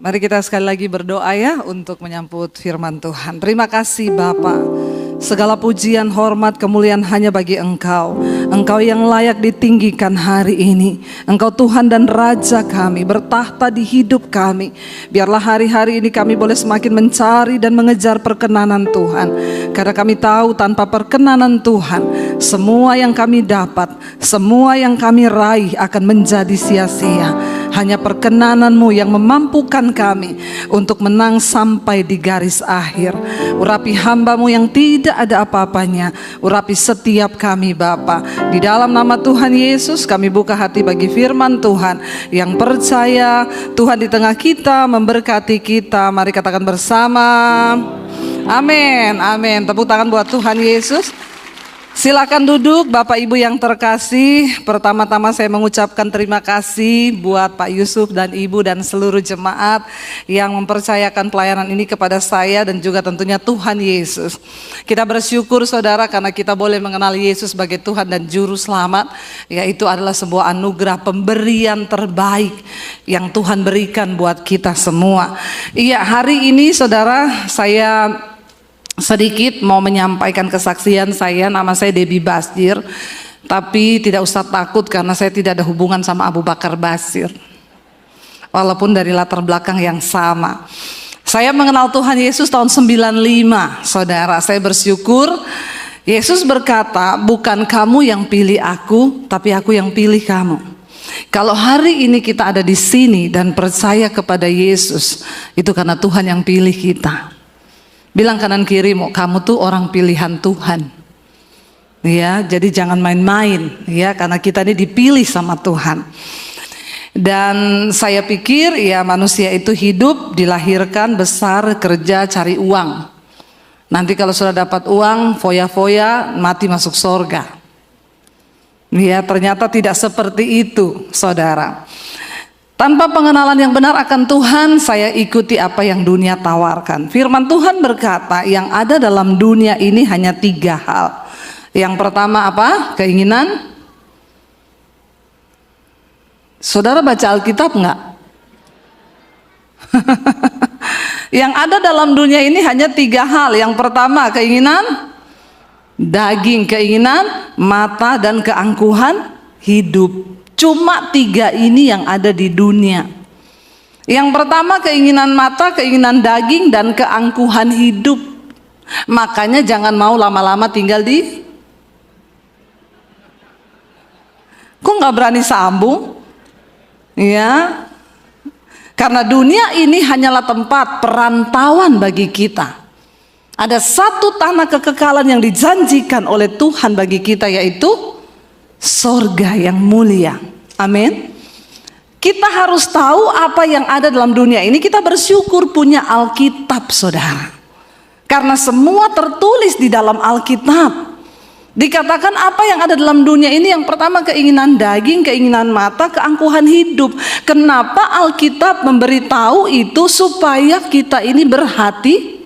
Mari kita sekali lagi berdoa ya untuk menyambut firman Tuhan. Terima kasih Bapa. Segala pujian, hormat, kemuliaan hanya bagi Engkau. Engkau yang layak ditinggikan hari ini. Engkau Tuhan dan Raja kami, bertahta di hidup kami. Biarlah hari-hari ini kami boleh semakin mencari dan mengejar perkenanan Tuhan. Karena kami tahu tanpa perkenanan Tuhan, semua yang kami dapat, semua yang kami raih akan menjadi sia-sia. Hanya perkenanan-Mu yang memampukan kami untuk menang sampai di garis akhir. Urapi hamba-Mu yang tidak ada apa-apanya. Urapi setiap kami Bapa. Di dalam nama Tuhan Yesus kami buka hati bagi firman Tuhan. Yang percaya Tuhan di tengah kita, memberkati kita. Mari katakan bersama. Amin, amin. Tepuk tangan buat Tuhan Yesus. Silakan duduk Bapak Ibu yang terkasih. Pertama-tama saya mengucapkan terima kasih buat Pak Yusuf dan Ibu dan seluruh jemaat yang mempercayakan pelayanan ini kepada saya dan juga tentunya Tuhan Yesus. Kita bersyukur saudara karena kita boleh mengenal Yesus sebagai Tuhan dan Juru Selamat. Yaitu adalah sebuah anugerah pemberian terbaik yang Tuhan berikan buat kita semua. Iya, hari ini saudara saya sedikit mau menyampaikan kesaksian saya. Nama saya Debbie Basir. Tapi tidak usah takut karena saya tidak ada hubungan sama Abu Bakar Basir. Walaupun dari latar belakang yang sama. Saya mengenal Tuhan Yesus tahun 95. Saudara, saya bersyukur Yesus berkata, bukan kamu yang pilih aku, tapi aku yang pilih kamu. Kalau hari ini kita ada di sini dan percaya kepada Yesus, itu karena Tuhan yang pilih kita. Bilang kanan kirimu, kamu tuh orang pilihan Tuhan. Ya, jadi jangan main-main ya, karena kita ini dipilih sama Tuhan. Dan saya pikir ya manusia itu hidup, dilahirkan, besar, kerja, cari uang. Nanti kalau sudah dapat uang, foya-foya, mati masuk surga. Ya, ternyata tidak seperti itu, saudara. Tanpa pengenalan yang benar akan Tuhan, saya ikuti apa yang dunia tawarkan. Firman Tuhan berkata, yang ada dalam dunia ini hanya 3 hal. Yang pertama apa? Keinginan. Saudara baca Alkitab enggak? Yang ada dalam dunia ini hanya 3 hal. Yang pertama keinginan daging, keinginan mata, dan keangkuhan hidup. Cuma 3 ini yang ada di dunia. Yang pertama keinginan mata, keinginan daging, dan keangkuhan hidup. Makanya jangan mau lama-lama tinggal di. Kok nggak berani sambung? Ya, karena dunia ini hanyalah tempat perantauan bagi kita. Ada satu tanah kekekalan yang dijanjikan oleh Tuhan bagi kita, yaitu sorga yang mulia. Amin. Kita harus tahu apa yang ada dalam dunia ini. Kita bersyukur punya Alkitab, saudara. Karena semua tertulis di dalam Alkitab. Dikatakan apa yang ada dalam dunia ini. Yang pertama keinginan daging, keinginan mata, keangkuhan hidup. Kenapa Alkitab memberitahu itu? Supaya kita ini berhati-hati.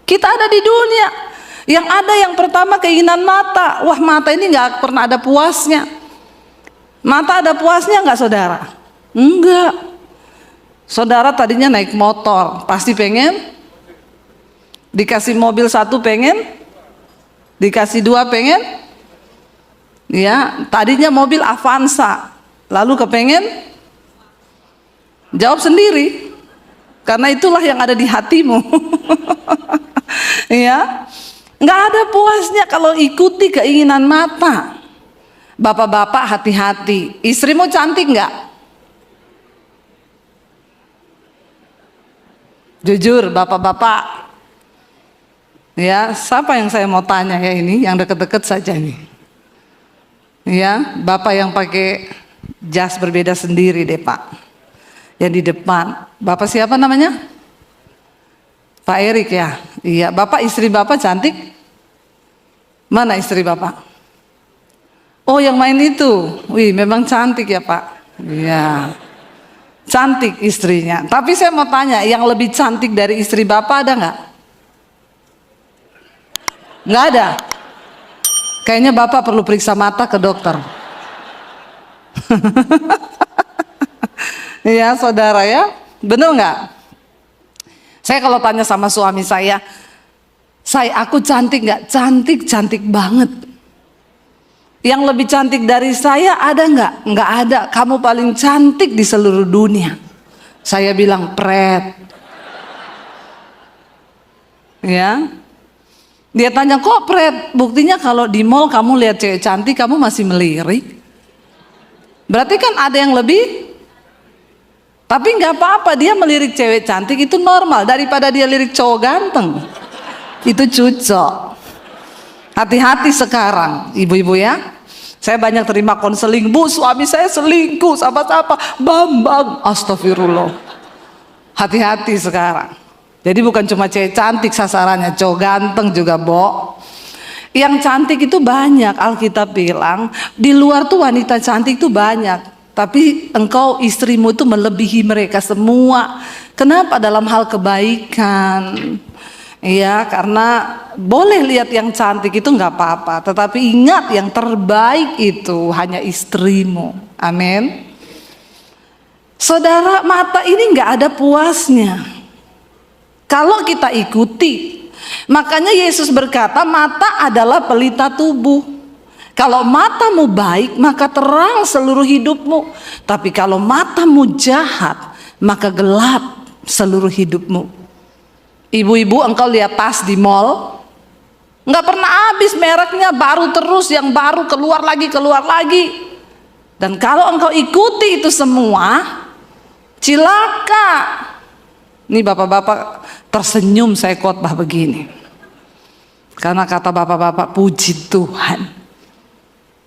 Kita ada di dunia. Yang ada yang pertama keinginan mata. Wah, mata ini gak pernah ada puasnya. Mata ada puasnya gak saudara? Enggak. Saudara tadinya naik motor, pasti pengen. Dikasih mobil 1 pengen. Dikasih 2 pengen. Ya, tadinya mobil Avanza, lalu kepengen. Jawab sendiri. Karena itulah yang ada di hatimu. Ya. Nggak ada puasnya kalau ikuti keinginan mata. Bapak-bapak hati-hati. Istrimu cantik nggak? Jujur bapak-bapak. Ya, siapa yang saya mau tanya ya ini? Yang deket-deket saja nih. Ya, bapak yang pakai jas berbeda sendiri deh Pak. Yang di depan. Bapak siapa namanya? Pak Erik ya. Iya, Bapak istri Bapak cantik? Mana istri Bapak? Oh, yang main itu. Wih, memang cantik ya Pak. Iya. Cantik istrinya. Tapi saya mau tanya, yang lebih cantik dari istri Bapak ada nggak? Nggak ada. Kayaknya Bapak perlu periksa mata ke dokter. Ya saudara ya, bener nggak? Saya kalau tanya sama suami saya, aku cantik nggak? Cantik, cantik banget. Yang lebih cantik dari saya ada nggak? Nggak ada. Kamu paling cantik di seluruh dunia. Saya bilang pret. Ya. Dia tanya, kok pret? Buktinya kalau di mall kamu lihat cewek cantik, kamu masih melirik. Berarti kan ada yang lebih. Tapi nggak apa-apa, dia melirik cewek cantik itu normal daripada dia lirik cowok ganteng. Itu cocok. Hati-hati sekarang, ibu-ibu ya. Saya banyak terima konseling, Bu, suami saya selingkuh sama siapa? Bambang. Astagfirullah. Hati-hati sekarang. Jadi bukan cuma cewek cantik sasarannya, cowok ganteng juga, Bo. Yang cantik itu banyak, Alkitab bilang di luar tuh wanita cantik itu banyak, tapi engkau istrimu itu melebihi mereka semua. Kenapa? Dalam hal kebaikan. Ya, karena boleh lihat yang cantik itu nggak apa-apa, tetapi ingat yang terbaik itu hanya istrimu. Amin. Saudara, mata ini nggak ada puasnya kalau kita ikuti. Makanya Yesus berkata, mata adalah pelita tubuh. Kalau matamu baik, maka terang seluruh hidupmu. Tapi kalau matamu jahat, maka gelap seluruh hidupmu. Ibu-ibu, engkau lihat tas di mall, nggak pernah habis mereknya, baru terus, yang baru keluar lagi. Dan kalau engkau ikuti itu semua, cilaka. Ini bapak-bapak tersenyum saya khotbah begini, karena kata bapak-bapak, puji Tuhan.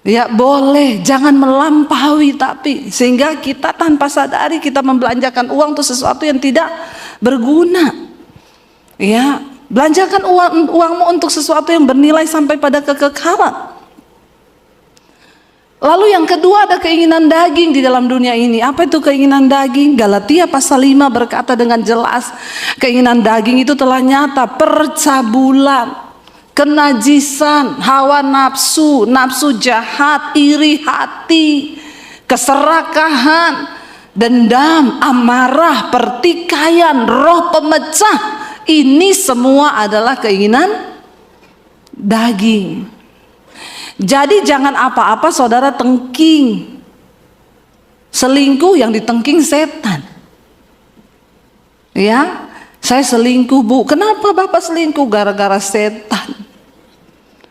Ya boleh, jangan melampaui, tapi sehingga kita tanpa sadari kita membelanjakan uang untuk sesuatu yang tidak berguna. Ya, belanjakan uangmu untuk sesuatu yang bernilai sampai pada kekekalan. Lalu yang kedua ada keinginan daging di dalam dunia ini. Apa itu keinginan daging? Galatia pasal 5 berkata dengan jelas, keinginan daging itu telah nyata, percabulan, kenajisan, hawa nafsu, nafsu jahat, iri hati, keserakahan, dendam, amarah, pertikaian, roh pemecah. Ini semua adalah keinginan daging. Jadi jangan apa-apa saudara tengking. Selingkuh yang ditengking setan. Ya, saya selingkuh, Bu. Kenapa Bapak selingkuh? Gara-gara setan.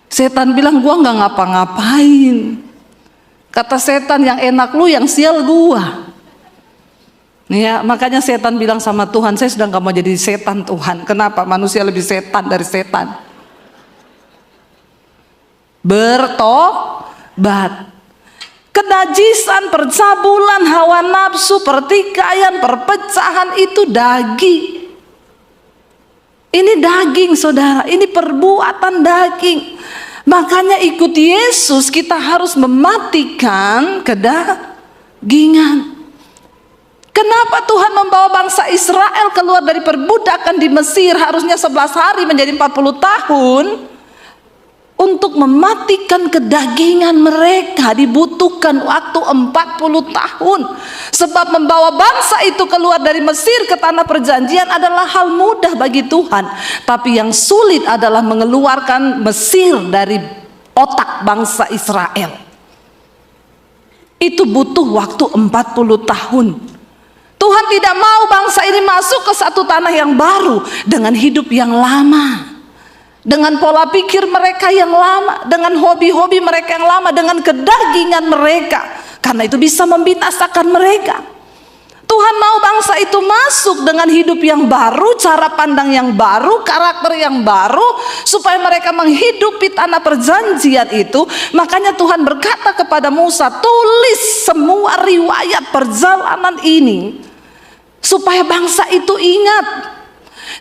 Setan bilang, gua nggak ngapa-ngapain. Kata setan, yang enak lu, yang sial gua. Ya, makanya setan bilang sama Tuhan, saya sudah nggak mau jadi setan Tuhan. Kenapa? Manusia lebih setan dari setan. Bertobat. Kenajisan, percabulan, hawa nafsu, pertikaian, perpecahan itu daging. Ini daging saudara, ini perbuatan daging. Makanya ikut Yesus kita harus mematikan kedagingan. Kenapa Tuhan membawa bangsa Israel keluar dari perbudakan di Mesir harusnya 11 hari menjadi 40 tahun? Untuk mematikan kedagingan mereka dibutuhkan waktu 40 tahun. Sebab membawa bangsa itu keluar dari Mesir ke tanah perjanjian adalah hal mudah bagi Tuhan. Tapi yang sulit adalah mengeluarkan Mesir dari otak bangsa Israel. Itu butuh waktu 40 tahun. Tuhan tidak mau bangsa ini masuk ke satu tanah yang baru dengan hidup yang lama, dengan pola pikir mereka yang lama, dengan hobi-hobi mereka yang lama, dengan kedagingan mereka, karena itu bisa membinasakan mereka. Tuhan mau bangsa itu masuk dengan hidup yang baru, cara pandang yang baru, karakter yang baru, supaya mereka menghidupi tanah perjanjian itu. Makanya Tuhan berkata kepada Musa, tulis semua riwayat perjalanan ini supaya bangsa itu ingat.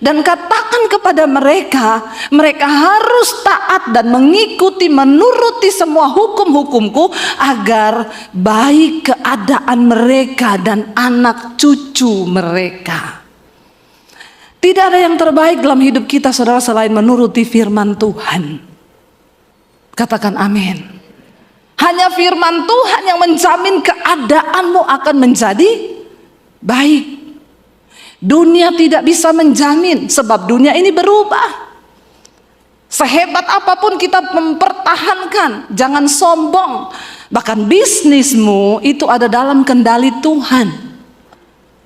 Dan katakan kepada mereka, mereka harus taat dan mengikuti, menuruti semua hukum-hukumku, agar baik keadaan mereka dan anak cucu mereka. Tidak ada yang terbaik dalam hidup kita saudara selain menuruti firman Tuhan. Katakan amin. Hanya firman Tuhan yang menjamin keadaanmu akan menjadi baik. Dunia tidak bisa menjamin, sebab dunia ini berubah. Sehebat apapun kita mempertahankan, jangan sombong. Bahkan bisnismu itu ada dalam kendali Tuhan.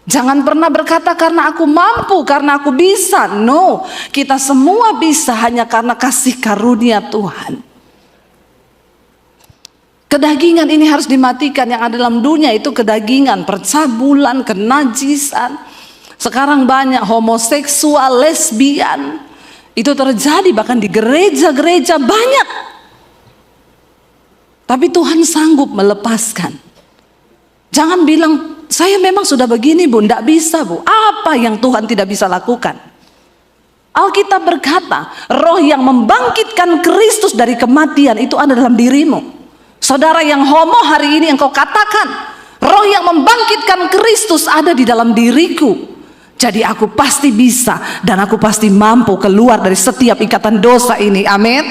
Jangan pernah berkata karena aku mampu, karena aku bisa. No, kita semua bisa hanya karena kasih karunia Tuhan. Kedagingan ini harus dimatikan. Yang ada dalam dunia itu kedagingan, percabulan, kenajisan. Sekarang banyak homoseksual, lesbian. Itu terjadi bahkan di gereja-gereja banyak. Tapi Tuhan sanggup melepaskan. Jangan bilang, saya memang sudah begini bu, tidak bisa bu. Apa yang Tuhan tidak bisa lakukan? Alkitab berkata, roh yang membangkitkan Kristus dari kematian itu ada dalam dirimu. Saudara yang homo hari ini engkau katakan, roh yang membangkitkan Kristus ada di dalam diriku. Jadi aku pasti bisa dan aku pasti mampu keluar dari setiap ikatan dosa ini. Amin.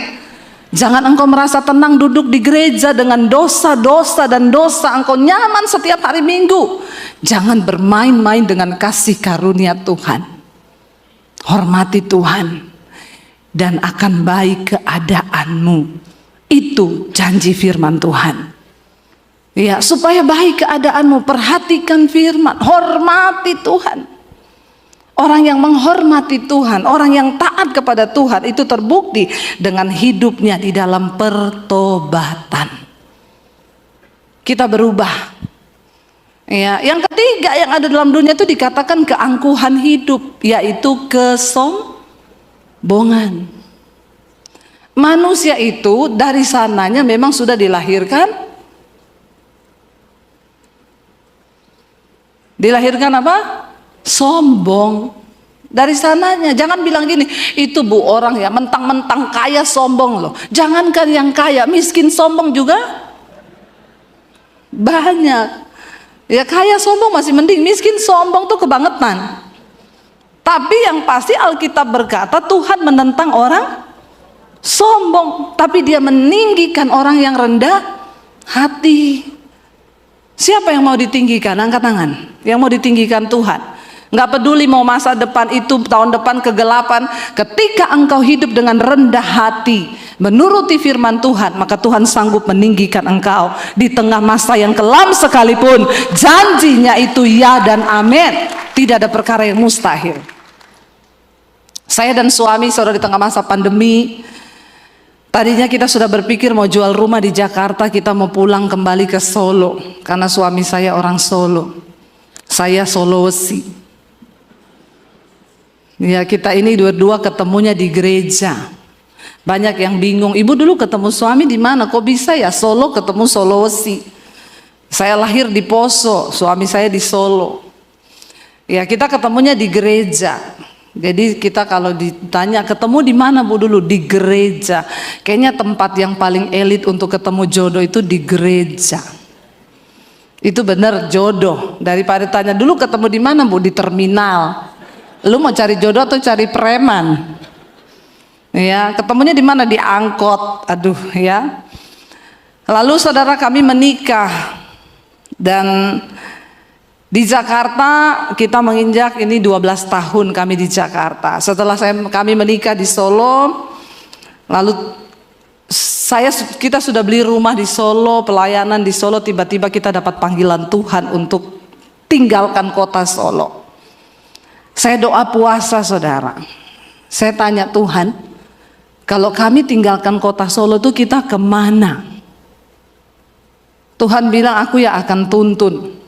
Jangan engkau merasa tenang duduk di gereja dengan dosa-dosa dan dosa. Engkau nyaman setiap hari Minggu. Jangan bermain-main dengan kasih karunia Tuhan. Hormati Tuhan dan akan baik keadaanmu. Itu janji firman Tuhan. Ya, supaya baik keadaanmu, perhatikan firman, hormati Tuhan. Orang yang menghormati Tuhan, orang yang taat kepada Tuhan itu terbukti dengan hidupnya di dalam pertobatan. Kita berubah. Ya, yang ketiga yang ada dalam dunia itu dikatakan keangkuhan hidup, yaitu kesombongan. Manusia itu dari sananya memang sudah dilahirkan. Dilahirkan apa? Sombong. Dari sananya. Jangan bilang gini, itu bu orang ya mentang-mentang kaya sombong loh. Jangankan yang kaya, miskin sombong juga banyak. Ya kaya sombong masih mending, miskin sombong tuh kebangetan. Tapi yang pasti Alkitab berkata Tuhan menentang orang sombong, tapi dia meninggikan orang yang rendah hati. Siapa yang mau ditinggikan? Angkat tangan. Yang mau ditinggikan Tuhan. Nggak peduli mau masa depan itu, tahun depan kegelapan. Ketika engkau hidup dengan rendah hati, menuruti firman Tuhan, maka Tuhan sanggup meninggikan engkau di tengah masa yang kelam sekalipun. Janjinya itu ya dan amin. Tidak ada perkara yang mustahil. Saya dan suami saudara di tengah masa pandemi, tadinya kita sudah berpikir mau jual rumah di Jakarta, kita mau pulang kembali ke Solo. Karena suami saya orang Solo, saya Sulawesi. Ya, kita ini dua-dua ketemunya di gereja. Banyak yang bingung, ibu dulu ketemu suami di mana? Kok bisa ya Solo ketemu Sulawesi? Saya lahir di Poso, suami saya di Solo. Ya, kita ketemunya di gereja. Jadi kita kalau ditanya ketemu di mana bu dulu? Di gereja. Kayaknya tempat yang paling elit untuk ketemu jodoh itu di gereja. Itu benar jodoh. Daripada tanya dulu ketemu di mana bu? Di terminal. Lu mau cari jodoh atau cari preman? Ya, ketemunya di mana? Di angkot. Aduh ya. Lalu saudara kami menikah dan di Jakarta kita menginjak ini 12 tahun kami di Jakarta. Setelah kami menikah di Solo, lalu kita sudah beli rumah di Solo, pelayanan di Solo, tiba-tiba kita dapat panggilan Tuhan untuk tinggalkan kota Solo. Saya doa puasa saudara. Saya tanya Tuhan, kalau kami tinggalkan kota Solo itu kita kemana? Tuhan bilang aku ya akan tuntun.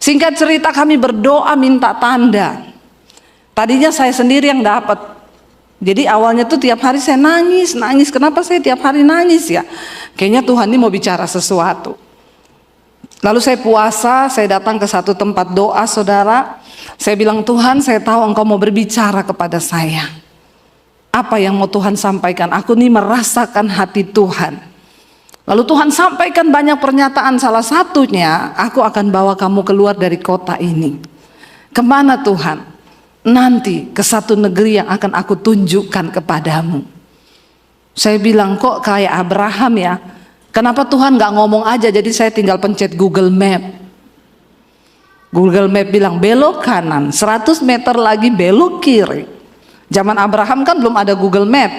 Singkat cerita kami berdoa minta tanda. Tadinya saya sendiri yang dapat. Jadi awalnya tuh tiap hari saya nangis. Kenapa saya tiap hari nangis ya? Kayaknya Tuhan ini mau bicara sesuatu. Lalu saya puasa, saya datang ke satu tempat doa saudara. Saya bilang Tuhan, saya tahu engkau mau berbicara kepada saya. Apa yang mau Tuhan sampaikan? Aku nih merasakan hati Tuhan. Lalu Tuhan sampaikan banyak pernyataan, salah satunya aku akan bawa kamu keluar dari kota ini. Kemana Tuhan? Nanti ke satu negeri yang akan aku tunjukkan kepadamu. Saya bilang kok kayak Abraham ya? Kenapa Tuhan gak ngomong aja, jadi saya tinggal pencet Google Map. Google Map bilang belok kanan, 100 meter lagi belok kiri. Zaman Abraham kan belum ada Google Map.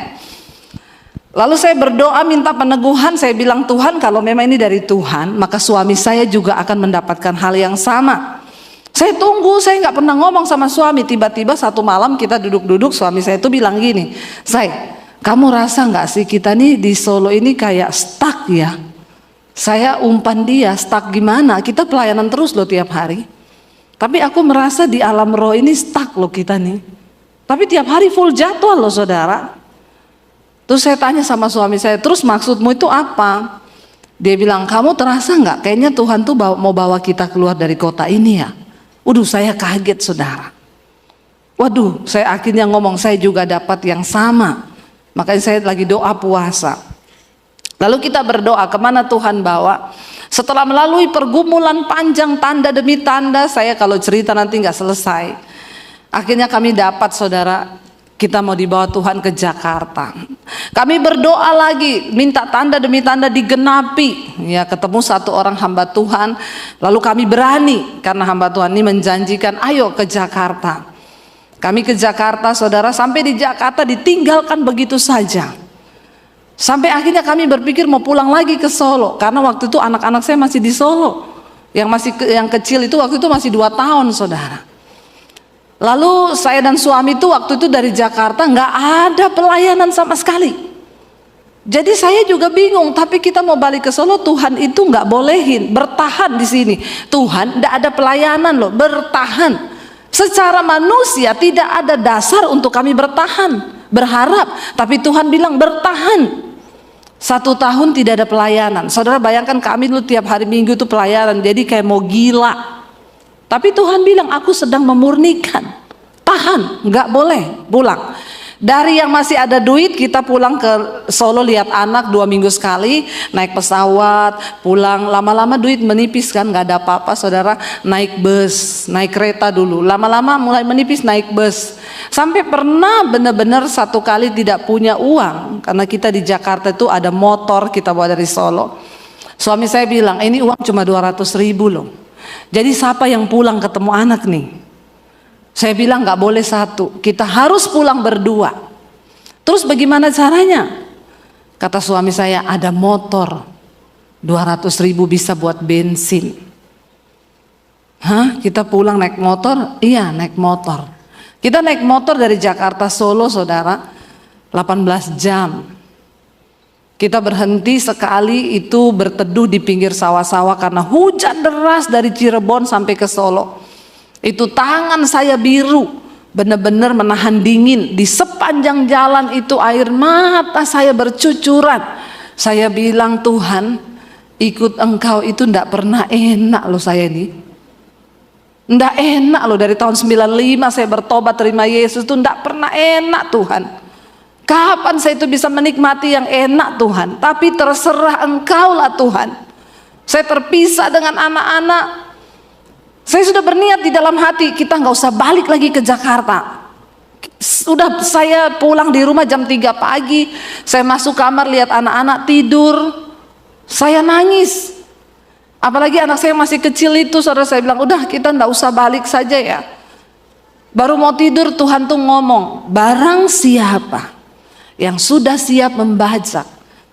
Lalu saya berdoa minta peneguhan, saya bilang Tuhan kalau memang ini dari Tuhan, maka suami saya juga akan mendapatkan hal yang sama. Saya tunggu, saya nggak pernah ngomong sama suami. Tiba-tiba satu malam kita duduk-duduk, suami saya itu bilang gini, "Say, kamu rasa nggak sih kita nih di Solo ini kayak stuck ya?" Saya umpan dia, stuck gimana? Kita pelayanan terus loh tiap hari. Tapi aku merasa di alam roh ini stuck loh kita nih. Tapi tiap hari full jadwal loh saudara. Terus saya tanya sama suami saya, terus maksudmu itu apa? Dia bilang, kamu terasa nggak? Kayaknya Tuhan tuh mau bawa kita keluar dari kota ini ya. Waduh, saya kaget saudara. Waduh, saya akhirnya ngomong, saya juga dapat yang sama. Makanya saya lagi doa puasa. Lalu kita berdoa kemana Tuhan bawa. Setelah melalui pergumulan panjang tanda demi tanda, saya kalau cerita nanti nggak selesai. Akhirnya kami dapat saudara, kita mau dibawa Tuhan ke Jakarta. Kami berdoa lagi, minta tanda demi tanda digenapi. Ya, ketemu satu orang hamba Tuhan. Lalu kami berani karena hamba Tuhan ini menjanjikan, ayo ke Jakarta. Kami ke Jakarta saudara, sampai di Jakarta ditinggalkan begitu saja. Sampai akhirnya kami berpikir mau pulang lagi ke Solo, karena waktu itu anak-anak saya masih di Solo. Yang kecil itu waktu itu masih 2 tahun saudara. Lalu saya dan suami itu waktu itu dari Jakarta nggak ada pelayanan sama sekali. Jadi saya juga bingung, tapi kita mau balik ke Solo, Tuhan itu nggak bolehin, bertahan di sini. Tuhan nggak ada pelayanan loh, bertahan. Secara manusia tidak ada dasar untuk kami bertahan, berharap, tapi Tuhan bilang bertahan. 1 tahun tidak ada pelayanan. Saudara bayangkan kami dulu tiap hari Minggu itu pelayanan, jadi kayak mau gila. Tapi Tuhan bilang aku sedang memurnikan. Tahan, nggak boleh pulang. Dari yang masih ada duit kita pulang ke Solo lihat anak 2 minggu sekali, naik pesawat, pulang. Lama-lama duit menipis kan, nggak ada apa-apa saudara. Naik bus, naik kereta dulu. Lama-lama mulai menipis naik bus. Sampai pernah benar-benar 1 kali tidak punya uang. Karena kita di Jakarta itu ada motor kita bawa dari Solo. Suami saya bilang ini uang cuma 200.000 loh. Jadi siapa yang pulang ketemu anak nih? Saya bilang nggak boleh 1, kita harus pulang berdua. Terus bagaimana caranya? Kata suami saya, ada motor 200.000 bisa buat bensin. Hah? Kita pulang naik motor? Iya naik motor. Kita naik motor dari Jakarta Solo saudara 18 jam. Kita berhenti sekali itu berteduh di pinggir sawah-sawah karena hujan deras dari Cirebon sampai ke Solo. Itu tangan saya biru, benar-benar menahan dingin. Di sepanjang jalan itu air mata saya bercucuran. Saya bilang Tuhan, ikut Engkau itu ndak pernah enak loh saya ini. Ndak enak loh, dari tahun 95 saya bertobat terima Yesus itu ndak pernah enak Tuhan. Kapan saya itu bisa menikmati yang enak Tuhan? Tapi terserah Engkau lah Tuhan. Saya terpisah dengan anak-anak. Saya sudah berniat di dalam hati kita nggak usah balik lagi ke Jakarta. Sudah saya pulang di rumah jam 3 pagi. Saya masuk kamar lihat anak-anak tidur. Saya nangis. Apalagi anak saya masih kecil itu, saudara saya bilang udah kita nggak usah balik saja ya. Baru mau tidur Tuhan tuh ngomong, barang siapa yang sudah siap membajak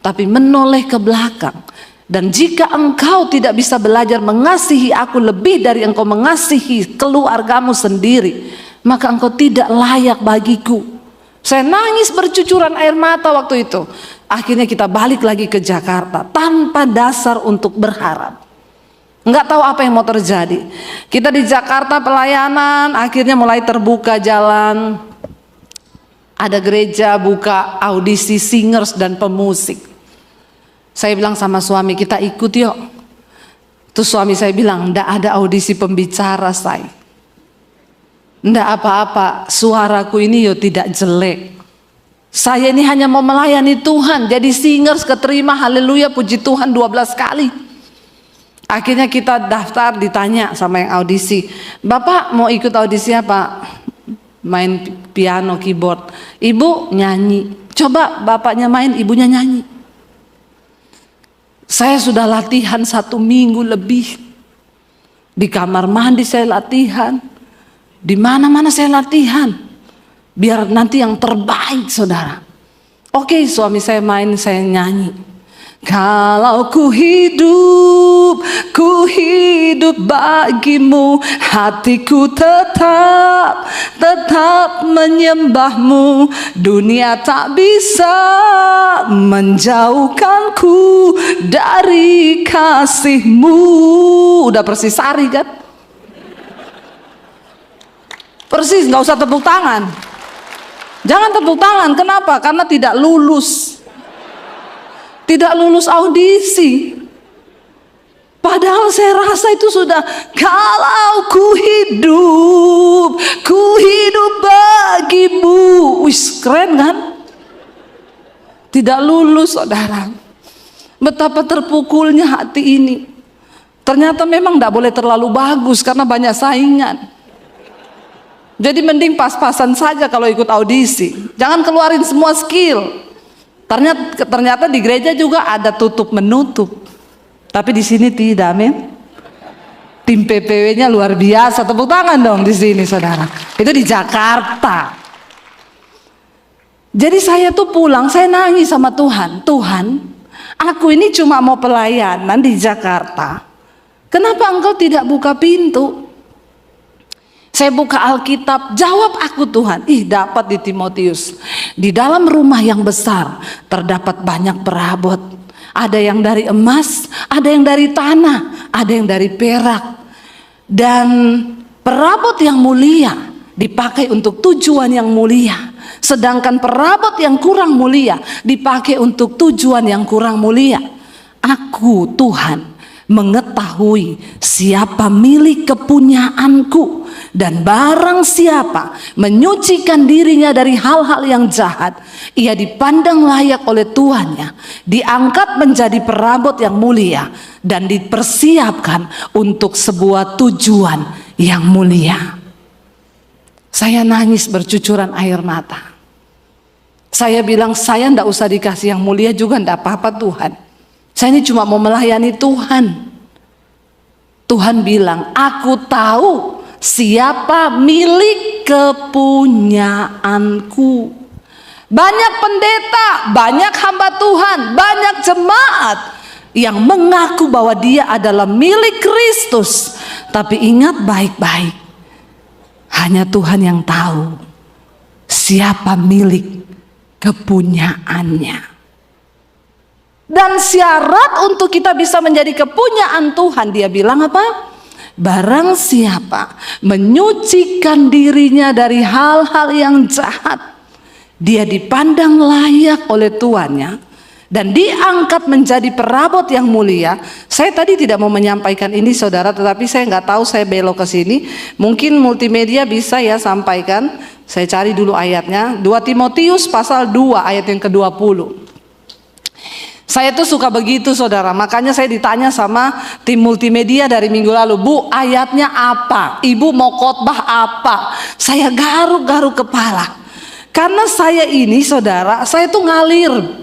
tapi menoleh ke belakang, dan jika engkau tidak bisa belajar mengasihi aku lebih dari engkau mengasihi keluargamu sendiri, maka engkau tidak layak bagiku. Saya nangis bercucuran air mata waktu itu. Akhirnya kita balik lagi ke Jakarta tanpa dasar untuk berharap. Nggak tahu apa yang mau terjadi. Kita di Jakarta pelayanan, akhirnya mulai terbuka jalan. Ada gereja buka audisi singers dan pemusik. Saya bilang sama suami, kita ikut yuk. Terus suami saya bilang, nggak ada audisi pembicara saya. Nggak apa-apa, suaraku ini yo tidak jelek. Saya ini hanya mau melayani Tuhan. Jadi singers keterima, haleluya, puji Tuhan 12 kali. Akhirnya kita daftar, ditanya sama yang audisi, Bapak mau ikut audisi apa? Main piano, keyboard. Ibu nyanyi. Coba bapaknya main, ibunya nyanyi. Saya sudah latihan 1 minggu lebih. Di kamar mandi saya latihan, di mana-mana saya latihan, biar nanti yang terbaik saudara. Oke, suami saya main, saya nyanyi. Kalau ku hidup bagimu, hatiku tetap menyembahmu. Dunia tak bisa menjauhkanku dari kasihmu. Udah persis Sari kan? Persis, nggak usah tepuk tangan. Jangan tepuk tangan, kenapa? Karena tidak lulus audisi. Padahal saya rasa itu sudah, kalau ku hidup bagimu. Wis, keren kan? Tidak lulus saudara. Betapa terpukulnya hati ini. Ternyata memang tidak boleh terlalu bagus karena banyak saingan. Jadi mending pas-pasan saja kalau ikut audisi. Jangan keluarin semua skill. Ternyata di gereja juga ada tutup menutup, tapi di sini tidak, men. Tim PPW-nya luar biasa, tepuk tangan dong di sini, saudara. Itu di Jakarta. Jadi saya tuh pulang, saya nangis sama Tuhan. Tuhan, aku ini cuma mau pelayanan di Jakarta. Kenapa Engkau tidak buka pintu? Saya buka Alkitab, jawab aku Tuhan. Dapat di Timotius. Di dalam rumah yang besar terdapat banyak perabot. Ada yang dari emas, ada yang dari tanah, ada yang dari perak. Dan perabot yang mulia dipakai untuk tujuan yang mulia. Sedangkan perabot yang kurang mulia dipakai untuk tujuan yang kurang mulia. Aku Tuhan mengetahui siapa milik kepunyaanku, dan barang siapa menyucikan dirinya dari hal-hal yang jahat, ia dipandang layak oleh tuannya, diangkat menjadi perabot yang mulia, dan dipersiapkan untuk sebuah tujuan yang mulia. Saya nangis bercucuran air mata. Saya bilang, saya ndak usah dikasih yang mulia juga ndak apa-apa Tuhan. Saya ini cuma mau melayani Tuhan. Tuhan bilang, aku tahu siapa milik kepunyaanku. Banyak pendeta, banyak hamba Tuhan, banyak jemaat yang mengaku bahwa dia adalah milik Kristus. Tapi ingat baik-baik, hanya Tuhan yang tahu siapa milik kepunyaannya. Dan syarat untuk kita bisa menjadi kepunyaan Tuhan, dia bilang apa? Barang siapa menyucikan dirinya dari hal-hal yang jahat, dia dipandang layak oleh tuannya dan diangkat menjadi perabot yang mulia. Saya tadi tidak mau menyampaikan ini saudara, tetapi saya nggak tahu, saya belok ke sini. Mungkin multimedia bisa ya sampaikan. Saya cari dulu ayatnya. 2 Timotius pasal 2 ayat yang ke-20. Saya tuh suka begitu saudara, makanya saya ditanya sama tim multimedia dari minggu lalu, Bu, ayatnya apa? Ibu mau khotbah apa? Saya garuk-garuk kepala. Karena saya ini saudara, saya tuh ngalir.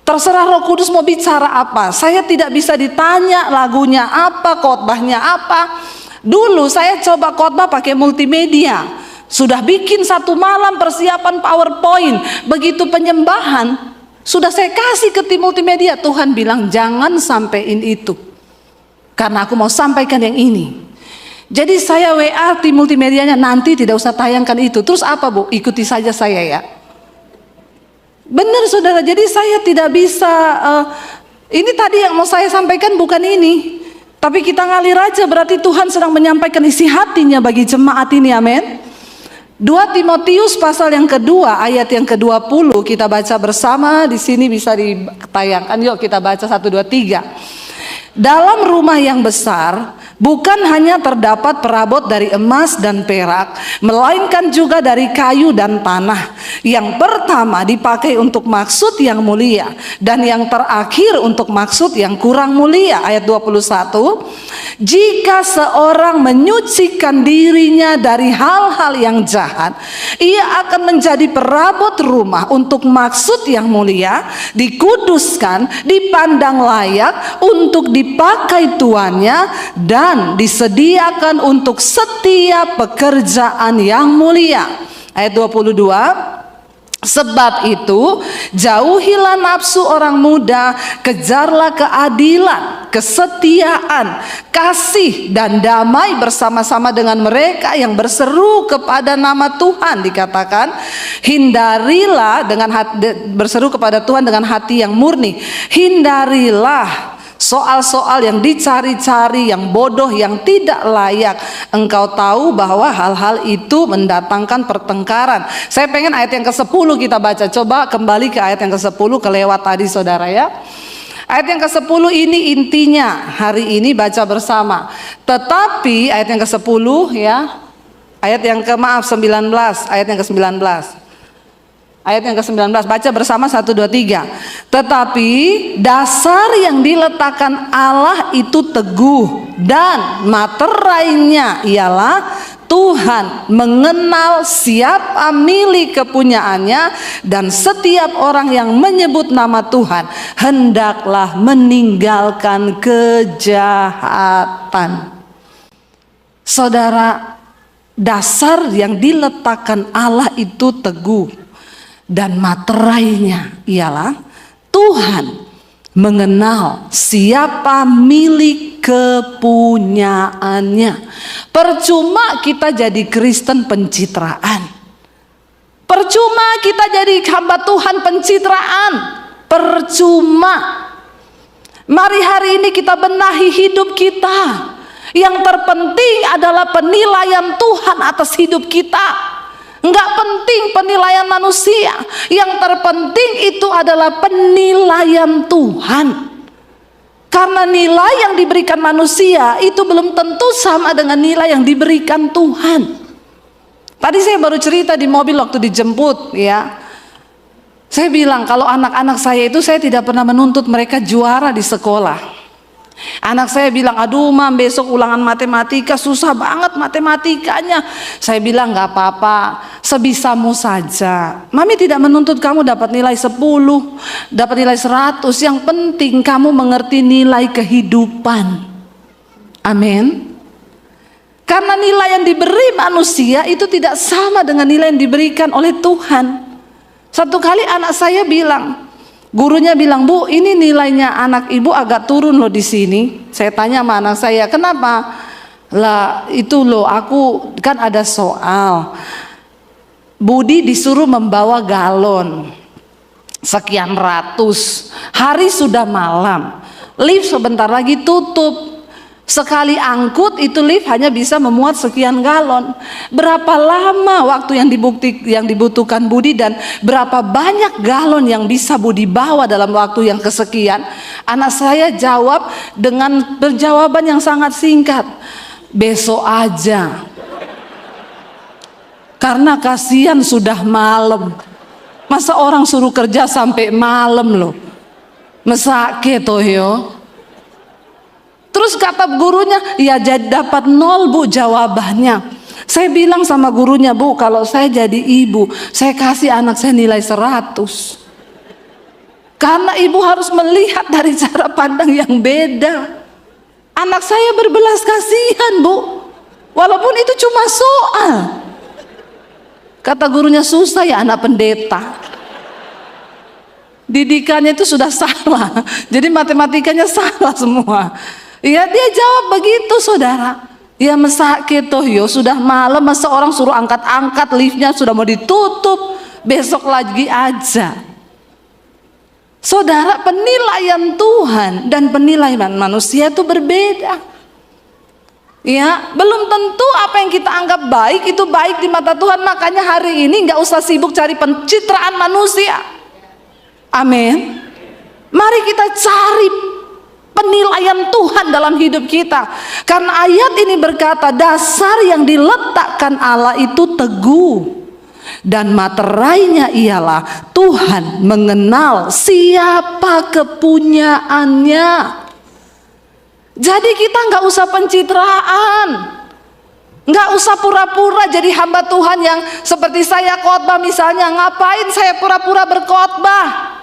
Terserah Roh Kudus mau bicara apa. Saya tidak bisa ditanya lagunya apa, khotbahnya apa. Dulu saya coba khotbah pakai multimedia. Sudah bikin 1 malam persiapan PowerPoint. Begitu penyembahan, sudah saya kasih ke tim multimedia. Tuhan bilang jangan sampein itu, karena aku mau sampaikan yang ini. Jadi saya WA tim multimedianya, nanti tidak usah tayangkan itu. Terus apa Bu? Ikuti saja saya ya. Benar saudara, jadi saya tidak bisa ini tadi yang mau saya sampaikan bukan ini. Tapi kita ngalir aja, berarti Tuhan sedang menyampaikan isi hatinya bagi jemaat ini, amin. 2 Timotius pasal yang kedua ayat yang ke-20 kita baca bersama. Di sini bisa ditayangkan. Yuk kita baca 1, 2, 3. Dalam rumah yang besar bukan hanya terdapat perabot dari emas dan perak, melainkan juga dari kayu dan tanah. Yang pertama dipakai untuk maksud yang mulia, dan yang terakhir untuk maksud yang kurang mulia. Ayat 21, jika seorang menyucikan dirinya dari hal-hal yang jahat, ia akan menjadi perabot rumah untuk maksud yang mulia, dikuduskan, dipandang layak untuk dipakai tuannya, dan disediakan untuk setiap pekerjaan yang mulia. Ayat 22, sebab itu jauhilah nafsu orang muda, kejarlah keadilan, kesetiaan, kasih dan damai bersama-sama dengan mereka yang berseru kepada nama Tuhan. Dikatakan, hindarilah berseru kepada Tuhan dengan hati yang murni. Hindarilah soal-soal yang dicari-cari, yang bodoh, yang tidak layak. Engkau tahu bahwa hal-hal itu mendatangkan pertengkaran. Saya pengen ayat yang ke-10 kita baca. Coba kembali ke ayat yang ke-10, kelewat tadi saudara ya. Ayat yang ke-10 ini intinya hari ini baca bersama. Tetapi ayat yang ke-10 ya. Ayat yang 19, ayat yang ke-19. Ayat yang ke-19, baca bersama 1, 2, 3. Tetapi dasar yang diletakkan Allah itu teguh, dan materainya ialah Tuhan mengenal siapa milik kepunyaannya, dan setiap orang yang menyebut nama Tuhan hendaklah meninggalkan kejahatan. Saudara, dasar yang diletakkan Allah itu teguh, dan materainya ialah Tuhan mengenal siapa milik kepunyaannya. Percuma kita jadi Kristen pencitraan, percuma kita jadi hamba Tuhan pencitraan, percuma. Mari hari ini kita benahi hidup kita. Yang terpenting adalah penilaian Tuhan atas hidup kita. Enggak penting penilaian manusia. Yang terpenting itu adalah penilaian Tuhan. Karena nilai yang diberikan manusia itu belum tentu sama dengan nilai yang diberikan Tuhan. Tadi saya baru cerita di mobil waktu dijemput ya. Saya bilang kalau anak-anak saya itu saya tidak pernah menuntut mereka juara di sekolah. Anak saya bilang, aduh mam besok ulangan matematika susah banget matematikanya. Saya bilang gak apa-apa, sebisamu saja. Mami tidak menuntut kamu dapat nilai 10, dapat nilai 100. Yang penting kamu mengerti nilai kehidupan. Amin. Karena nilai yang diberi manusia itu tidak sama dengan nilai yang diberikan oleh Tuhan. Satu kali anak saya bilang, gurunya bilang, Bu, ini nilainya anak ibu agak turun loh di sini. Saya tanya sama anak saya, kenapa? Lah itu loh, aku kan ada soal. Budi disuruh membawa galon sekian ratus. Hari sudah malam, lift sebentar lagi tutup. Sekali angkut itu lift hanya bisa memuat sekian galon. Berapa lama waktu yang dibutuhkan Budi, dan berapa banyak galon yang bisa Budi bawa dalam waktu yang kesekian? Anak saya jawab dengan jawaban yang sangat singkat, besok aja. Karena kasihan sudah malam. Masa orang suruh kerja sampai malam loh. Mesake toh yo. Terus kata gurunya, ya jadi dapat 0 Bu jawabannya. Saya bilang sama gurunya, Bu, kalau saya jadi ibu, saya kasih anak saya nilai 100. Karena ibu harus melihat dari cara pandang yang beda. Anak saya berbelas kasihan, Bu, walaupun itu cuma soal. Kata gurunya, susah ya anak pendeta. Didikannya itu sudah salah, jadi matematikanya salah semua. Ya dia jawab begitu saudara. Ya mesake toh yo, sudah malam masa orang suruh angkat-angkat, liftnya sudah mau ditutup, besok lagi aja. Saudara, penilaian Tuhan dan penilaian manusia itu berbeda. Ya, belum tentu apa yang kita anggap baik itu baik di mata Tuhan. Makanya hari ini nggak usah sibuk cari pencitraan manusia. Amin. Mari kita cari penilaian Tuhan dalam hidup kita. Karena ayat ini berkata, dasar yang diletakkan Allah itu teguh, dan materainya ialah Tuhan mengenal siapa kepunyaannya. Jadi kita nggak usah pencitraan, nggak usah pura-pura jadi hamba Tuhan yang seperti saya khotbah misalnya. Ngapain saya pura-pura berkhotbah?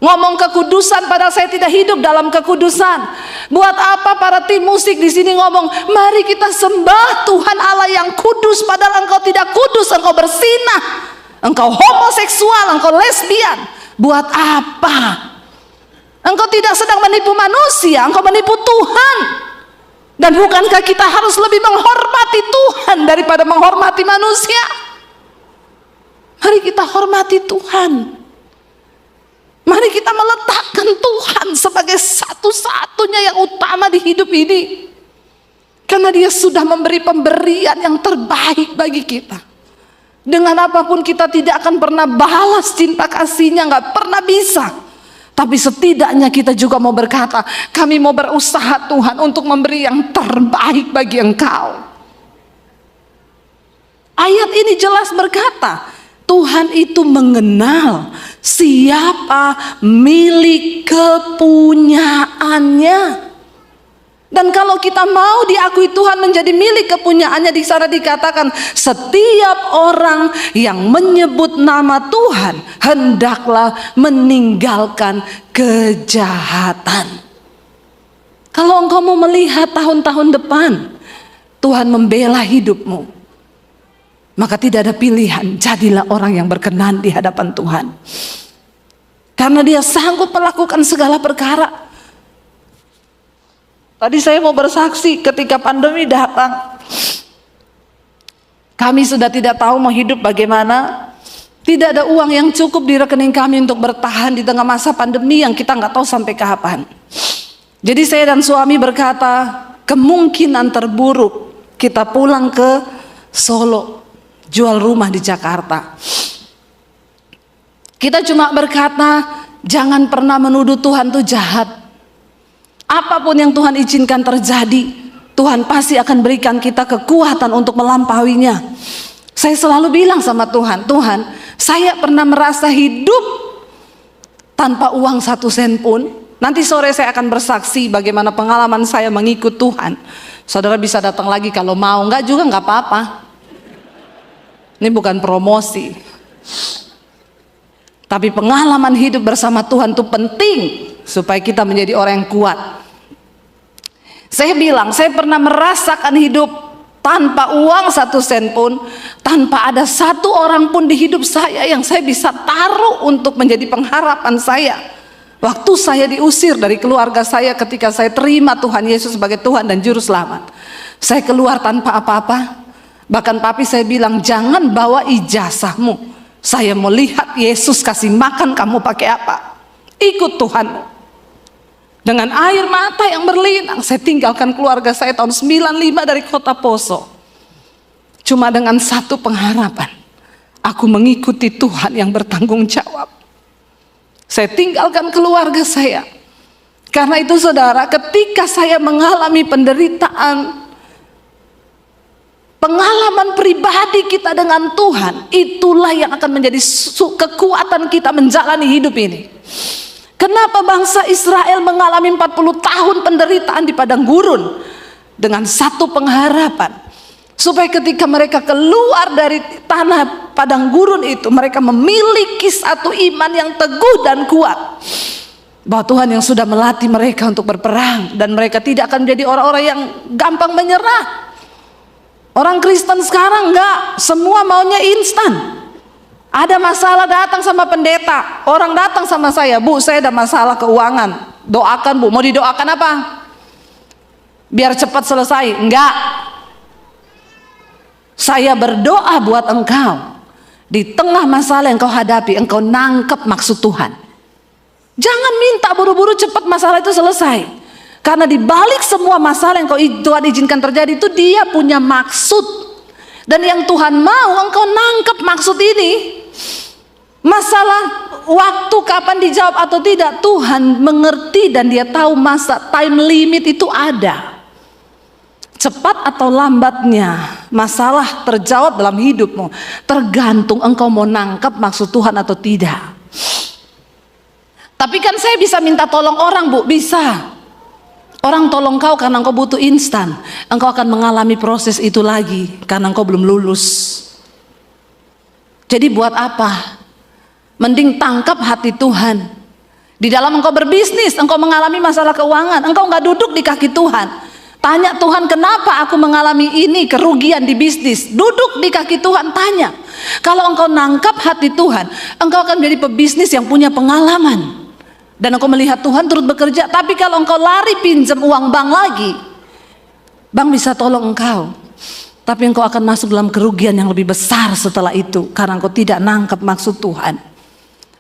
Ngomong kekudusan padahal saya tidak hidup dalam kekudusan. Buat apa para tim musik di sini ngomong, mari kita sembah Tuhan Allah yang kudus, padahal engkau tidak kudus, engkau bersinah, engkau homoseksual, engkau lesbian. Buat apa? Engkau tidak sedang menipu manusia, engkau menipu Tuhan. Dan bukankah kita harus lebih menghormati Tuhan daripada menghormati manusia? Mari kita hormati Tuhan. Mari kita meletakkan Tuhan sebagai satu-satunya yang utama di hidup ini. Karena Dia sudah memberi pemberian yang terbaik bagi kita. Dengan apapun kita tidak akan pernah balas cinta kasih-Nya, gak pernah bisa. Tapi setidaknya kita juga mau berkata, kami mau berusaha Tuhan untuk memberi yang terbaik bagi Engkau. Ayat ini jelas berkata, Tuhan itu mengenal siapa milik kepunyaannya. Dan kalau kita mau diakui Tuhan menjadi milik kepunyaannya, di sana dikatakan setiap orang yang menyebut nama Tuhan hendaklah meninggalkan kejahatan. Kalau engkau mau melihat tahun-tahun depan Tuhan membela hidupmu, maka tidak ada pilihan, jadilah orang yang berkenan di hadapan Tuhan. Karena Dia sanggup melakukan segala perkara. Tadi saya mau bersaksi ketika pandemi datang, kami sudah tidak tahu mau hidup bagaimana. Tidak ada uang yang cukup di rekening kami untuk bertahan di tengah masa pandemi yang kita nggak tahu sampai kapan. Jadi saya dan suami berkata, kemungkinan terburuk kita pulang ke Solo, jual rumah di Jakarta. Kita cuma berkata, jangan pernah menuduh Tuhan itu jahat. Apapun yang Tuhan izinkan terjadi, Tuhan pasti akan berikan kita kekuatan untuk melampauinya. Saya selalu bilang sama Tuhan, Tuhan, saya pernah merasa hidup tanpa uang 1 sen pun. Nanti sore saya akan bersaksi bagaimana pengalaman saya mengikut Tuhan. Saudara bisa datang lagi kalau mau, enggak juga enggak apa-apa. Ini bukan promosi. Tapi pengalaman hidup bersama Tuhan itu penting supaya kita menjadi orang yang kuat. Saya bilang, saya pernah merasakan hidup tanpa uang 1 sen pun, tanpa ada satu orang pun di hidup saya yang saya bisa taruh untuk menjadi pengharapan saya. Waktu saya diusir dari keluarga saya ketika saya terima Tuhan Yesus sebagai Tuhan dan Juru Selamat, saya keluar tanpa apa-apa. Bahkan papi saya bilang, jangan bawa ijazahmu, saya mau lihat Yesus kasih makan kamu pakai apa. Ikut Tuhan. Dengan air mata yang berlinang, saya tinggalkan keluarga saya tahun 95 dari kota Poso. Cuma dengan satu pengharapan, aku mengikuti Tuhan yang bertanggung jawab. Saya tinggalkan keluarga saya. Karena itu saudara, ketika saya mengalami penderitaan, pengalaman pribadi kita dengan Tuhan, itulah yang akan menjadi kekuatan kita menjalani hidup ini. Kenapa bangsa Israel mengalami 40 tahun penderitaan di padang gurun? Dengan satu pengharapan, supaya ketika mereka keluar dari tanah padang gurun itu, mereka memiliki satu iman yang teguh dan kuat, bahwa Tuhan yang sudah melatih mereka untuk berperang, dan mereka tidak akan menjadi orang-orang yang gampang menyerah. Orang Kristen sekarang enggak, semua maunya instan. Ada masalah datang sama pendeta, orang datang sama saya, Bu, saya ada masalah keuangan, doakan Bu. Mau didoakan apa? Biar cepat selesai? Enggak. Saya berdoa buat engkau, di tengah masalah yang kau hadapi, engkau nangkep maksud Tuhan. Jangan minta buru-buru cepat masalah itu selesai, karena di balik semua masalah yang Tuhan izinkan terjadi itu, Dia punya maksud. Dan yang Tuhan mau engkau nangkep maksud ini. Masalah waktu kapan dijawab atau tidak, Tuhan mengerti dan Dia tahu masa time limit itu ada. Cepat atau lambatnya masalah terjawab dalam hidupmu tergantung engkau mau nangkap maksud Tuhan atau tidak. Tapi kan saya bisa minta tolong orang, Bu, bisa. Orang tolong kau karena engkau butuh instan. Engkau akan mengalami proses itu lagi karena engkau belum lulus. Jadi buat apa? Mending tangkap hati Tuhan. Di dalam engkau berbisnis, engkau mengalami masalah keuangan, engkau nggak duduk di kaki Tuhan. Tanya Tuhan, kenapa aku mengalami ini, kerugian di bisnis. Duduk di kaki Tuhan, tanya. Kalau engkau nangkap hati Tuhan, engkau akan menjadi pebisnis yang punya pengalaman. Dan engkau melihat Tuhan turut bekerja. Tapi kalau engkau lari pinjam uang bank lagi, bank bisa tolong engkau, tapi engkau akan masuk dalam kerugian yang lebih besar setelah itu, karena engkau tidak nangkap maksud Tuhan.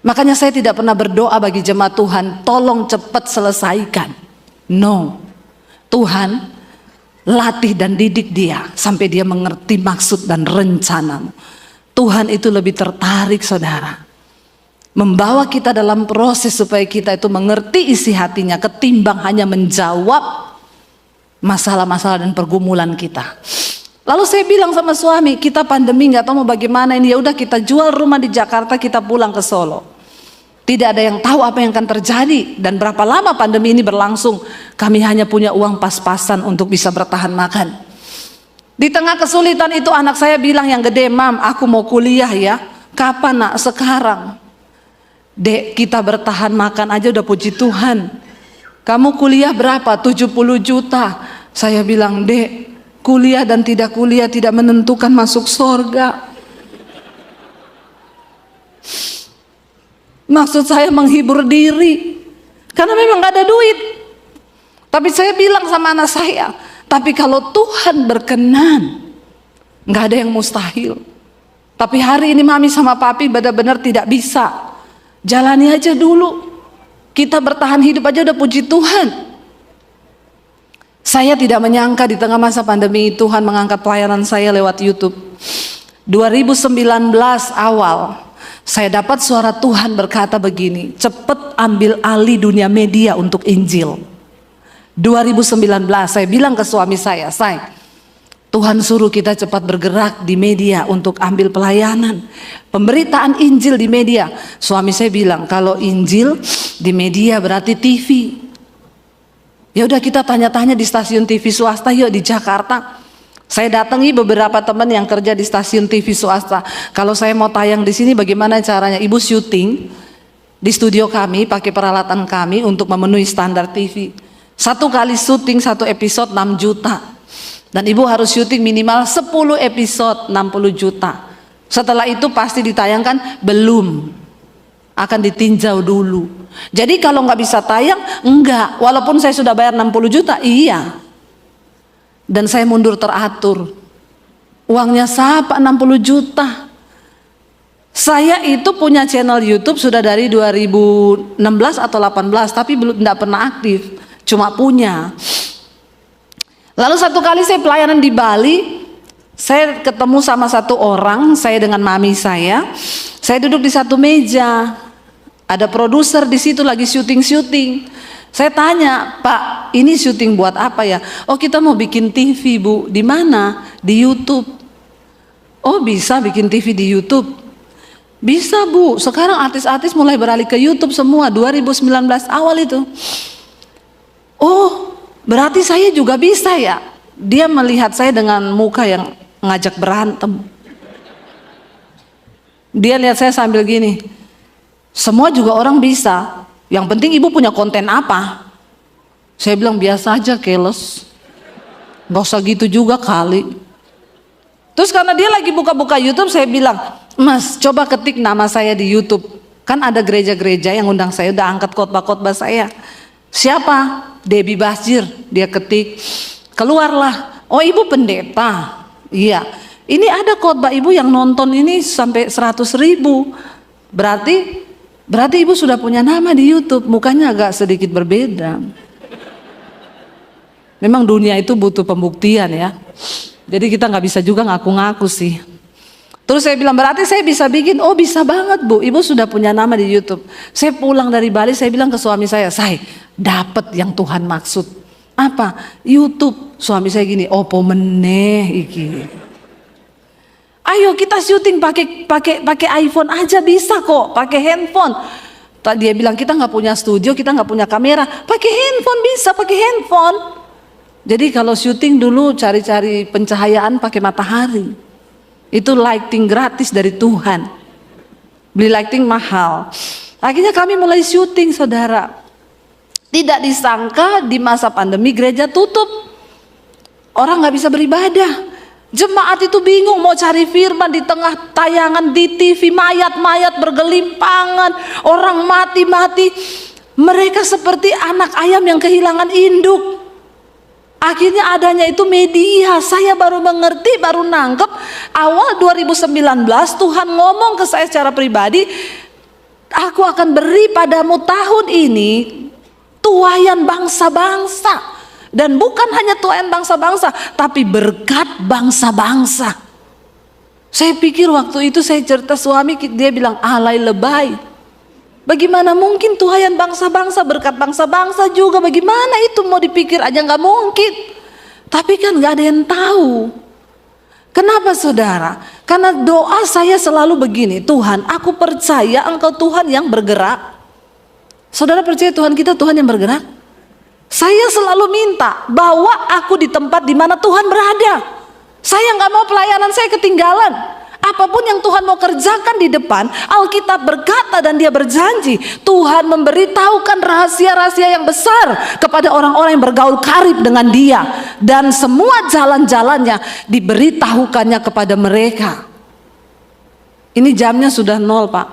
Makanya saya tidak pernah berdoa bagi jemaat Tuhan, tolong cepat selesaikan. No. Tuhan, latih dan didik dia sampai dia mengerti maksud dan rencanamu. Tuhan itu lebih tertarik, saudara, membawa kita dalam proses supaya kita itu mengerti isi hatinya ketimbang hanya menjawab masalah-masalah dan pergumulan kita. Lalu saya bilang sama suami, kita pandemi nggak tahu mau bagaimana ini, ya udah kita jual rumah di Jakarta, kita pulang ke Solo. Tidak ada yang tahu apa yang akan terjadi dan berapa lama pandemi ini berlangsung. Kami hanya punya uang pas-pasan untuk bisa bertahan makan. Di tengah kesulitan itu anak saya bilang yang gede, Mam, aku mau kuliah ya. Kapan, Nak? Sekarang. Dek, kita bertahan makan aja udah puji Tuhan. Kamu kuliah berapa? 70 juta. Saya bilang, Dek, kuliah dan tidak kuliah tidak menentukan masuk surga. Maksud saya menghibur diri, karena memang gak ada duit. Tapi saya bilang sama anak saya, tapi kalau Tuhan berkenan, gak ada yang mustahil. Tapi hari ini Mami sama Papi benar-benar tidak bisa. Jalani aja dulu. Kita bertahan hidup aja udah puji Tuhan. Saya tidak menyangka di tengah masa pandemi Tuhan mengangkat pelayanan saya lewat YouTube. 2019 awal, saya dapat suara Tuhan berkata begini, cepat ambil alih dunia media untuk Injil. 2019 saya bilang ke suami saya, Tuhan suruh kita cepat bergerak di media untuk ambil pelayanan, pemberitaan Injil di media. Suami saya bilang, kalau Injil di media berarti TV. Ya udah kita tanya-tanya di stasiun TV swasta yuk di Jakarta. Saya datangi beberapa teman yang kerja di stasiun TV swasta. Kalau saya mau tayang di sini bagaimana caranya? Ibu syuting di studio kami pakai peralatan kami untuk memenuhi standar TV. Satu kali syuting satu episode 6 juta. Dan ibu harus syuting minimal 10 episode 60 juta. Setelah itu pasti ditayangkan? Belum. Akan ditinjau dulu. Jadi kalau nggak bisa tayang, enggak. Walaupun saya sudah bayar 60 juta, iya. Dan saya mundur teratur. Uangnya siapa 60 juta? Saya itu punya channel YouTube sudah dari 2016 atau 18, tapi belum, tidak pernah aktif, cuma punya. Lalu satu kali saya pelayanan di Bali, saya ketemu sama satu orang, saya dengan mami saya duduk di satu meja, ada produser di situ lagi syuting. Saya tanya, Pak, ini syuting buat apa ya? Oh, kita mau bikin TV, Bu. Di mana? Di YouTube. Oh, bisa bikin TV di YouTube? Bisa, Bu. Sekarang artis-artis mulai beralih ke YouTube semua, 2019 awal itu. Oh, berarti saya juga bisa ya? Dia melihat saya dengan muka yang ngajak berantem. Dia lihat saya sambil gini, semua juga orang bisa. Yang penting ibu punya konten apa? Saya bilang biasa aja, keles. Gak usah gitu juga kali. Terus karena dia lagi buka-buka YouTube, saya bilang, Mas, coba ketik nama saya di YouTube. Kan ada gereja-gereja yang undang saya, udah angkat khotbah-khotbah saya. Siapa? Debbie Basjir. Dia ketik, keluarlah. Oh, ibu pendeta. Iya. Ini ada khotbah ibu yang nonton ini sampai 100.000. Berarti ibu sudah punya nama di YouTube. Mukanya agak sedikit berbeda. Memang dunia itu butuh pembuktian ya. Jadi kita nggak bisa juga ngaku-ngaku sih. Terus saya bilang, berarti saya bisa bikin? Oh bisa banget Bu, Ibu sudah punya nama di YouTube. Saya pulang dari Bali, saya bilang ke suami saya dapat yang Tuhan maksud. Apa? YouTube. Suami saya gini, opo meneh iki. Ayo kita syuting pakai iPhone aja bisa kok, pakai handphone. Dia bilang kita nggak punya studio, kita nggak punya kamera, pakai handphone bisa, pakai handphone. Jadi kalau syuting dulu cari-cari pencahayaan pakai matahari. Itu lighting gratis dari Tuhan. Beli lighting mahal. Akhirnya kami mulai syuting saudara. Tidak disangka di masa pandemi gereja tutup. Orang gak bisa beribadah. Jemaat itu bingung mau cari firman di tengah tayangan di TV. Mayat-mayat bergelimpangan. Orang mati-mati. Mereka seperti anak ayam yang kehilangan induk. Akhirnya adanya itu media. Saya baru mengerti, baru nangkep. Awal 2019 Tuhan ngomong ke saya secara pribadi, aku akan beri padamu tahun ini tuaian bangsa-bangsa. Dan bukan hanya tuaian bangsa-bangsa, tapi berkat bangsa-bangsa. Saya pikir waktu itu saya cerita suami, dia bilang alay lebay. Bagaimana mungkin tuaian bangsa-bangsa, berkat bangsa-bangsa juga, bagaimana itu mau dipikir aja nggak mungkin. Tapi kan nggak ada yang tahu. Kenapa saudara? Karena doa saya selalu begini, Tuhan aku percaya Engkau Tuhan yang bergerak. Saudara percaya Tuhan kita Tuhan yang bergerak? Saya selalu minta bawa aku di tempat di mana Tuhan berada. Saya nggak mau pelayanan saya ketinggalan. Apapun yang Tuhan mau kerjakan di depan, Alkitab berkata dan dia berjanji, Tuhan memberitahukan rahasia-rahasia yang besar kepada orang-orang yang bergaul karib dengan dia. Dan semua jalan-jalannya diberitahukannya kepada mereka. Ini jamnya sudah 0 Pak.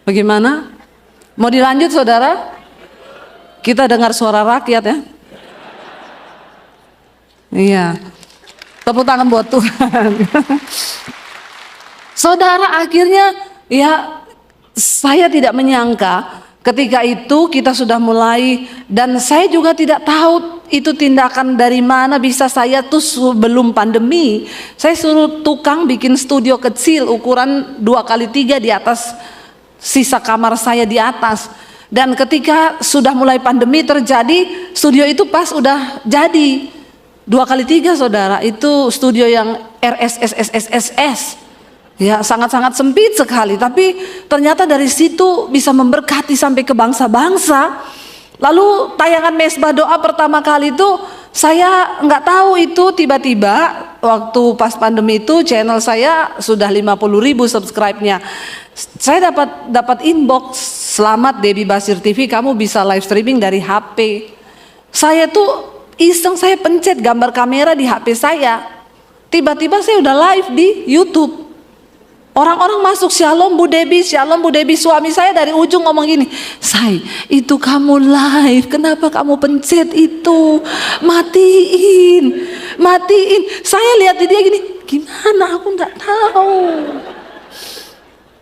Bagaimana? Mau dilanjut saudara? Kita dengar suara rakyat ya. Iya. Tepuk tangan buat Tuhan. Saudara akhirnya ya saya tidak menyangka ketika itu kita sudah mulai, dan saya juga tidak tahu itu tindakan dari mana bisa saya tuh sebelum pandemi. Saya suruh tukang bikin studio kecil ukuran 2x3 di atas sisa kamar saya di atas. Dan ketika sudah mulai pandemi terjadi, studio itu pas udah jadi 2x3 saudara, itu studio yang RSSSSS ya, sangat-sangat sempit sekali, tapi ternyata dari situ bisa memberkati sampai ke bangsa-bangsa. Lalu tayangan mesbah doa pertama kali itu saya nggak tahu, itu tiba-tiba waktu pas pandemi itu channel saya sudah 50.000 subscribe-nya. Saya dapat inbox, selamat Debbie Basir TV, kamu bisa live streaming dari HP. Saya tuh iseng, saya pencet gambar kamera di HP saya. Tiba-tiba saya udah live di YouTube. Orang-orang masuk, Shalom Bu Debbie, Shalom Bu Debbie. Suami saya dari ujung ngomong gini, Say, itu kamu live, kenapa kamu pencet itu? Matiin. Saya lihat dia gini, gimana aku nggak tahu.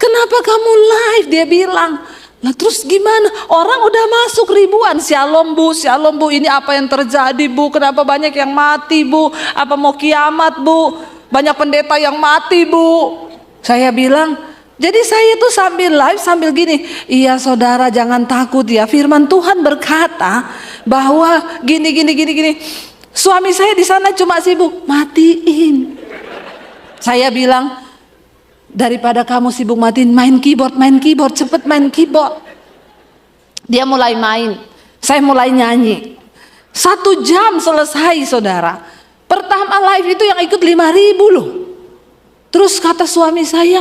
Kenapa kamu live? Dia bilang. Lah terus gimana? Orang udah masuk ribuan. Shalom Bu, ini apa yang terjadi Bu? Kenapa banyak yang mati Bu? Apa mau kiamat Bu? Banyak pendeta yang mati Bu. Saya bilang, jadi saya tuh sambil live sambil gini, iya saudara jangan takut ya, firman Tuhan berkata bahwa gini. Suami saya di sana cuma sibuk matiin. Saya bilang, daripada kamu sibuk matiin, main keyboard, cepet main keyboard. Dia mulai main, saya mulai nyanyi. 1 jam selesai saudara. Pertama live itu yang ikut 5.000 loh. Terus kata suami saya,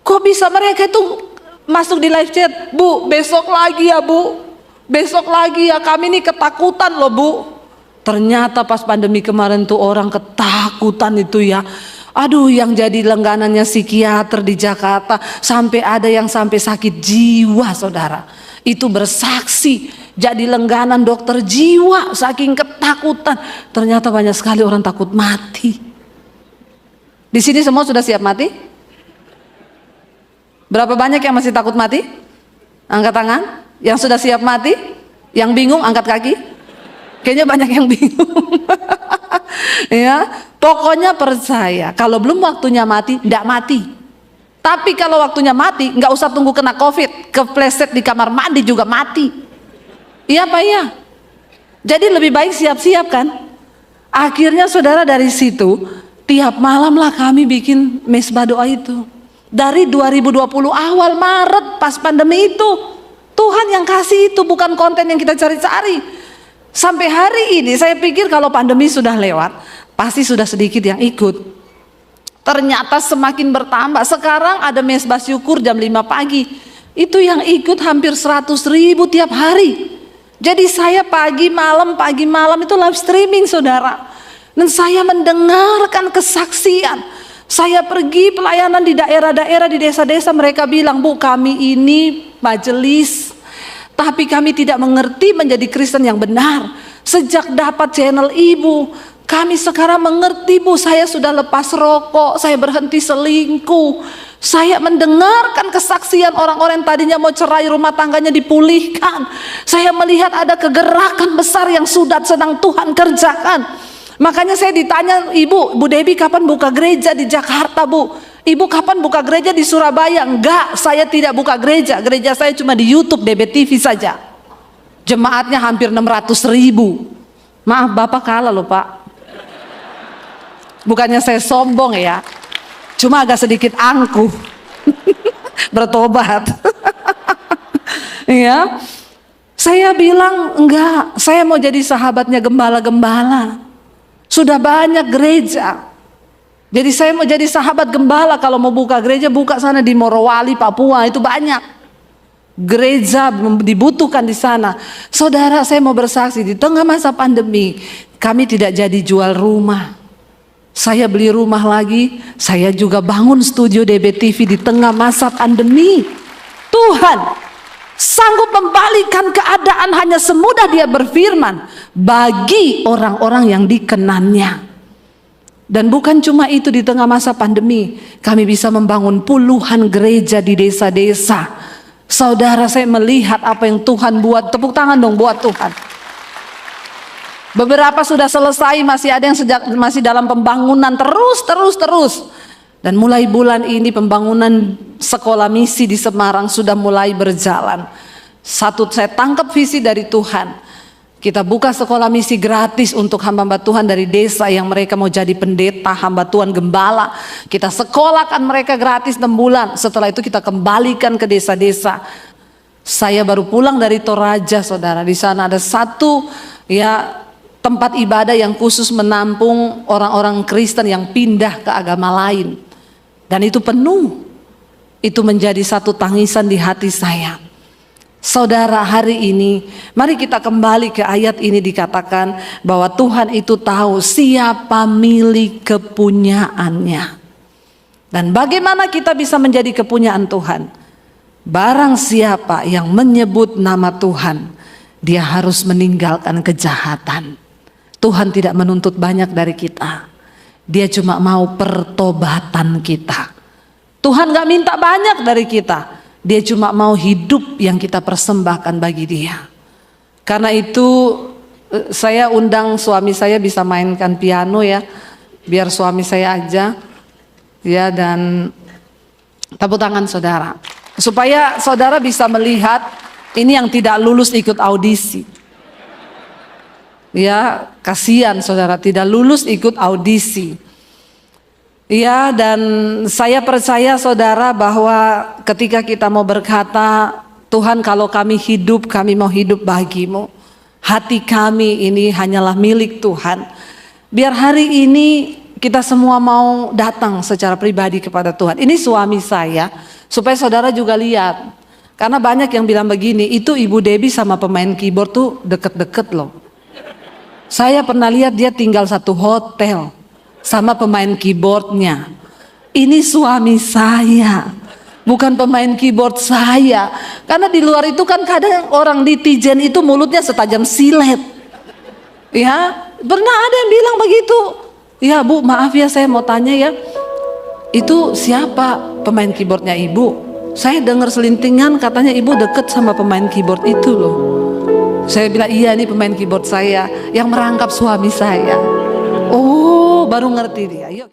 kok bisa mereka itu masuk di live chat? Bu, besok lagi ya Bu, besok lagi ya, kami ini ketakutan loh Bu. Ternyata pas pandemi kemarin tuh orang ketakutan itu ya. Aduh, yang jadi langganannya psikiater di Jakarta, sampai ada yang sampai sakit jiwa saudara. Itu bersaksi jadi langganan dokter jiwa saking ketakutan. Ternyata banyak sekali orang takut mati. Di sini semua sudah siap mati? Berapa banyak yang masih takut mati? Angkat tangan. Yang sudah siap mati? Yang bingung angkat kaki. Kayaknya banyak yang bingung. Ya, pokoknya percaya kalau belum waktunya mati, tidak mati. Tapi kalau waktunya mati, nggak usah tunggu kena COVID, kepleset di kamar mandi juga mati. Iya Pak ya. Jadi lebih baik siap-siap kan. Akhirnya saudara dari situ, tiap malam lah kami bikin mesbah doa itu. Dari 2020 awal Maret pas pandemi itu, Tuhan yang kasih itu, bukan konten yang kita cari-cari. Sampai hari ini saya pikir kalau pandemi sudah lewat, pasti sudah sedikit yang ikut. Ternyata semakin bertambah. Sekarang ada mesbah syukur jam 5 pagi. Itu yang ikut hampir 100.000 tiap hari. Jadi saya pagi malam itu live streaming saudara. Dan saya mendengarkan kesaksian. Saya pergi pelayanan di daerah-daerah, di desa-desa, mereka bilang, Bu, kami ini majelis, tapi kami tidak mengerti menjadi Kristen yang benar. Sejak dapat channel Ibu, kami sekarang mengerti, Bu. Saya sudah lepas rokok, saya berhenti selingkuh. Saya mendengarkan kesaksian orang-orang yang tadinya mau cerai, rumah tangganya dipulihkan. Saya melihat ada kegerakan besar yang sudah sedang Tuhan kerjakan. Makanya saya ditanya, Ibu, Bu Debbie kapan buka gereja di Jakarta, Bu? Ibu kapan buka gereja di Surabaya? Enggak, saya tidak buka gereja. Gereja saya cuma di YouTube, DBTV saja. Jemaatnya hampir 600.000. Maaf, Bapak kalah loh Pak. Bukannya saya sombong ya, cuma agak sedikit angkuh. Bertobat. Ya, saya bilang enggak, saya mau jadi sahabatnya gembala-gembala. Sudah banyak gereja. Jadi saya mau jadi sahabat gembala. Kalau mau buka gereja, buka sana di Morowali, Papua, itu banyak. Gereja dibutuhkan di sana. Saudara, saya mau bersaksi, di tengah masa pandemi, kami tidak jadi jual rumah. Saya beli rumah lagi, saya juga bangun studio DBTV di tengah masa pandemi. Tuhan sanggup membalikan keadaan hanya semudah Dia berfirman bagi orang-orang yang dikenannya. Dan bukan cuma itu, di tengah masa pandemi kami bisa membangun puluhan gereja di desa-desa. Saudara, saya melihat apa yang Tuhan buat. Tepuk tangan dong buat Tuhan. Beberapa sudah selesai, masih ada yang masih dalam pembangunan terus. Dan mulai bulan ini pembangunan sekolah misi di Semarang sudah mulai berjalan. Satu, saya tangkap visi dari Tuhan. Kita buka sekolah misi gratis untuk hamba-hamba Tuhan dari desa yang mereka mau jadi pendeta, hamba Tuhan gembala. Kita sekolahkan mereka gratis 6 bulan. Setelah itu kita kembalikan ke desa-desa. Saya baru pulang dari Toraja, saudara. Di sana ada satu tempat ibadah yang khusus menampung orang-orang Kristen yang pindah ke agama lain. Dan itu penuh. Itu menjadi satu tangisan di hati saya. Saudara, hari ini mari kita kembali ke ayat ini, dikatakan bahwa Tuhan itu tahu siapa milik kepunyaannya. Dan bagaimana kita bisa menjadi kepunyaan Tuhan? Barang siapa yang menyebut nama Tuhan, dia harus meninggalkan kejahatan. Tuhan tidak menuntut banyak dari kita. Dia cuma mau pertobatan kita. Tuhan gak minta banyak dari kita. Dia cuma mau hidup yang kita persembahkan bagi Dia. Karena itu saya undang suami saya bisa mainkan piano ya. Biar suami saya aja. Ya, dan tepuk tangan saudara. Supaya saudara bisa melihat ini yang tidak lulus ikut audisi. Ya, kasihan saudara tidak lulus ikut audisi. Ya, dan saya percaya saudara bahwa ketika kita mau berkata, Tuhan kalau kami hidup, kami mau hidup bagimu. Hati kami ini hanyalah milik Tuhan. Biar hari ini kita semua mau datang secara pribadi kepada Tuhan. Ini suami saya, supaya saudara juga lihat. Karena banyak yang bilang begini, itu Ibu Debbie sama pemain keyboard tuh deket-deket loh. Saya pernah lihat dia tinggal satu hotel sama pemain keyboardnya. Ini suami saya, bukan pemain keyboard saya. Karena di luar itu kan kadang orang netizen itu mulutnya setajam silet. Ya, pernah ada yang bilang begitu. Ya Bu, maaf ya saya mau tanya ya, itu siapa pemain keyboardnya Ibu? Saya dengar selintingan katanya Ibu deket sama pemain keyboard itu loh. Saya bilang, iya ini pemain keyboard saya yang merangkap suami saya. Oh, baru ngerti dia. Yuk.